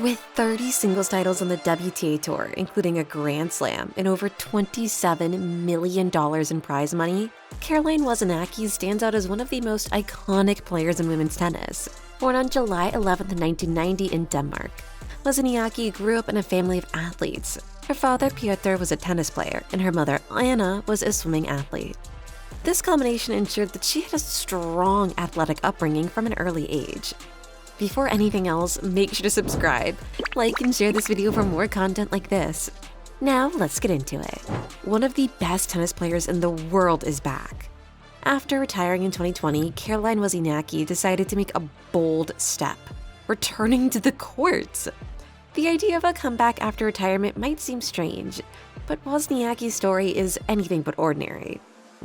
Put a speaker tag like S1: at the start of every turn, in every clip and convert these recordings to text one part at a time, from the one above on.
S1: With 30 singles titles on the WTA Tour, including a Grand Slam and over $27 million in prize money, Caroline Wozniacki stands out as one of the most iconic players in women's tennis. Born on July 11, 1990 in Denmark, Wozniacki grew up in a family of athletes. Her father, Piotr, was a tennis player, and her mother, Anna, was a swimming athlete. This combination ensured that she had a strong athletic upbringing from an early age. Before anything else, make sure to subscribe, like, and share this video for more content like this. Now, let's get into it. One of the best tennis players in the world is back. After retiring in 2020, Caroline Wozniacki decided to make a bold step, returning to the courts. The idea of a comeback after retirement might seem strange, but Wozniacki's story is anything but ordinary.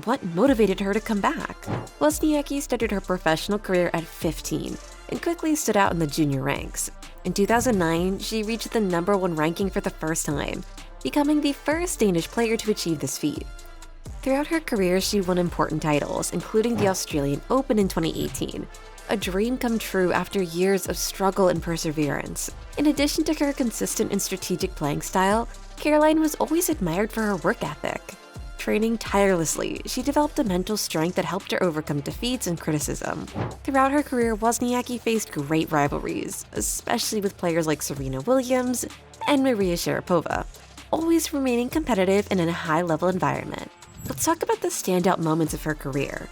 S1: What motivated her to come back? Wozniacki started her professional career at 15 and quickly stood out in the junior ranks. In 2009, she reached the #1 ranking for the first time, becoming the first Danish player to achieve this feat. Throughout her career, she won important titles, including the Australian Open in 2018, a dream come true after years of struggle and perseverance. In addition to her consistent and strategic playing style, Caroline was always admired for her work ethic. Training tirelessly, she developed a mental strength that helped her overcome defeats and criticism. Throughout her career, Wozniacki faced great rivalries, especially with players like Serena Williams and Maria Sharapova, always remaining competitive and in a high-level environment. Let's talk about the standout moments of her career.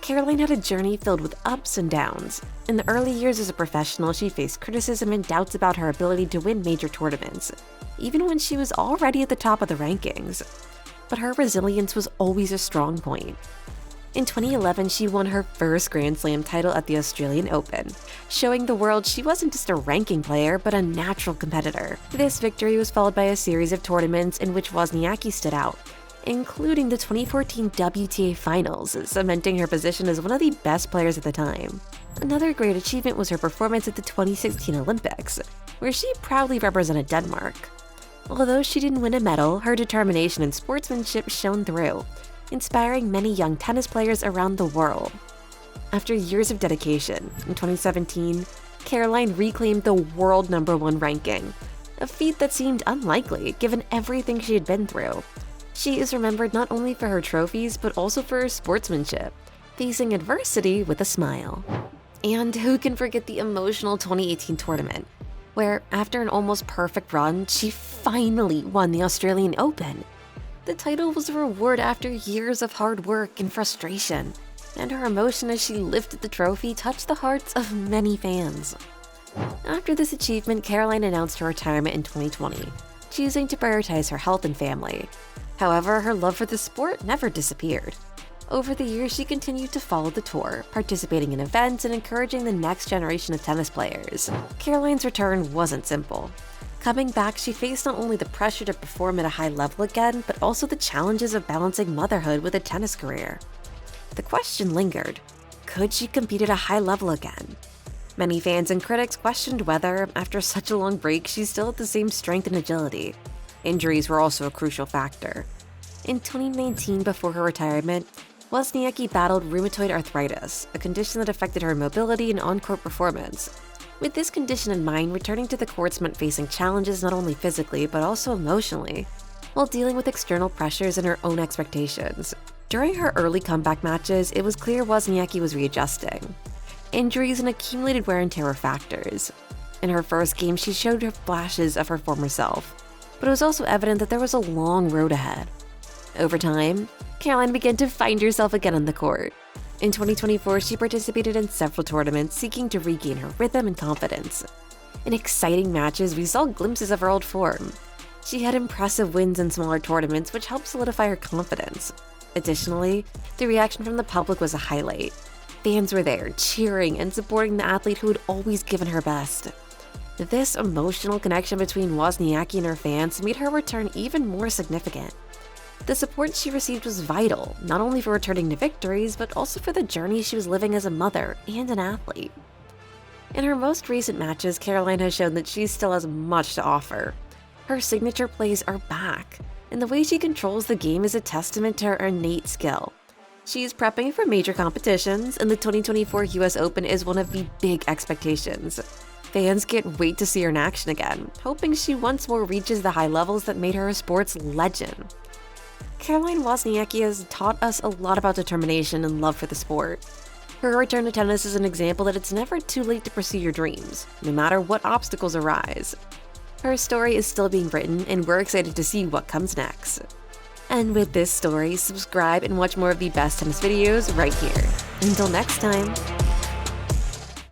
S1: Caroline had a journey filled with ups and downs. In the early years as a professional, she faced criticism and doubts about her ability to win major tournaments, even when she was already at the top of the rankings. But her resilience was always a strong point. In 2011, she won her first Grand Slam title at the Australian Open, showing the world she wasn't just a ranking player, but a natural competitor. This victory was followed by a series of tournaments in which Wozniacki stood out, including the 2014 WTA Finals, cementing her position as one of the best players at the time. Another great achievement was her performance at the 2016 Olympics, where she proudly represented Denmark. Although she didn't win a medal, her determination and sportsmanship shone through, inspiring many young tennis players around the world. After years of dedication, in 2017, Caroline reclaimed the world #1 ranking, a feat that seemed unlikely given everything she had been through. She is remembered not only for her trophies, but also for her sportsmanship, facing adversity with a smile. And who can forget the emotional 2018 tournament, where, after an almost perfect run, she finally won the Australian Open. The title was a reward after years of hard work and frustration, and her emotion as she lifted the trophy touched the hearts of many fans. After this achievement, Caroline announced her retirement in 2020, choosing to prioritize her health and family. However, her love for the sport never disappeared. Over the years, she continued to follow the tour, participating in events and encouraging the next generation of tennis players. Caroline's return wasn't simple. Coming back, she faced not only the pressure to perform at a high level again, but also the challenges of balancing motherhood with a tennis career. The question lingered: could she compete at a high level again? Many fans and critics questioned whether, after such a long break, she still had the same strength and agility. Injuries were also a crucial factor. In 2019, before her retirement, Wozniacki battled rheumatoid arthritis, a condition that affected her mobility and on-court performance. With this condition in mind, returning to the courts meant facing challenges not only physically, but also emotionally, while dealing with external pressures and her own expectations. During her early comeback matches, it was clear Wozniacki was readjusting. Injuries and accumulated wear and tear were factors. In her first game, she showed her flashes of her former self, but it was also evident that there was a long road ahead. Over time, Caroline began to find herself again on the court. In 2024, she participated in several tournaments, seeking to regain her rhythm and confidence. In exciting matches, we saw glimpses of her old form. She had impressive wins in smaller tournaments, which helped solidify her confidence. Additionally, the reaction from the public was a highlight. Fans were there, cheering and supporting the athlete who had always given her best. This emotional connection between Wozniacki and her fans made her return even more significant. The support she received was vital, not only for returning to victories, but also for the journey she was living as a mother and an athlete. In her most recent matches, Caroline has shown that she still has much to offer. Her signature plays are back, and the way she controls the game is a testament to her innate skill. She is prepping for major competitions, and the 2024 US Open is one of the big expectations. Fans can't wait to see her in action again, hoping she once more reaches the high levels that made her a sports legend. Caroline Wozniacki has taught us a lot about determination and love for the sport. Her return to tennis is an example that it's never too late to pursue your dreams, no matter what obstacles arise. Her story is still being written, and we're excited to see what comes next. And with this story, subscribe and watch more of the best tennis videos right here. Until next time.